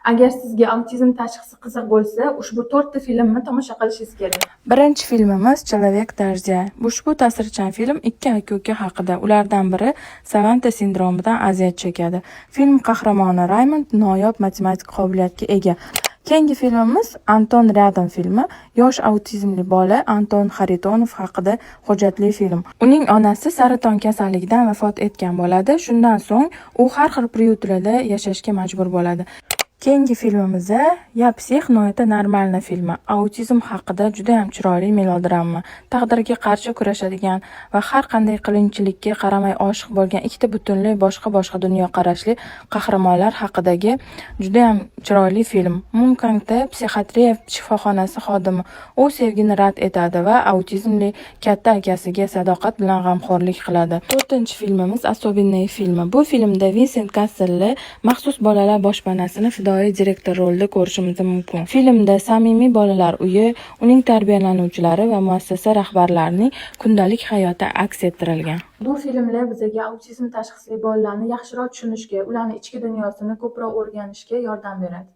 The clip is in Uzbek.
Agar sizga autizm tashxisi qiziq bo'lsa, ushbu 4 ta filmni tomosha qilishingiz kerak. Birinchi filmimiz Человек дождя. Ushbu ta'sirchan film ikki aka-uka haqida. Ulardan biri Savanta sindromidan aziyat chekadi. Film qahramoni Raymond noyob matematik qobiliyatga ega. Keyingi filmimiz Anton Rядом filmi. Yosh autizmli bola Anton Xaritonov haqida hujjatli film. Uning onasi saraton kasalligidan vafot etgan bo'ladi. Shundan so'ng u har xil priютlarda yashashga majbur bo'ladi. Keyingi filmimiz "Я псих, но это нормально" filmi. Autizm haqida juda ham chiroyli melodrama. Taqdirga qarshi kurashadigan va har qanday qiyinchilikka qaramay oshiq bo'lgan ikkita butunlay boshqa dunyoqarashli qahramonlar haqidagi juda ham chiroyli film. Munkangda psixiatriya shifoxonasi xodimi u sevgini rad etadi va autizmli katta akasiga sadoqat bilan g'amxo'rlik qiladi. 4-filmimiz "Особенные" filmi. Bu filmda Vinsent Kasselli maxsus bolalar boshpanasini fidoyi direktor rolida ko'rishimiz mumkin. Filmda samimiy bolalar uyi, uning tarbiyalanuvchilari va muassasa rahbarlarining kundalik hayoti aks ettirilgan. Bu filmlar bizga autizm tashxisli bolalarni yaxshiroq tushunishga, ularning ichki dunyosini ko'proq o'rganishga yordam beradi.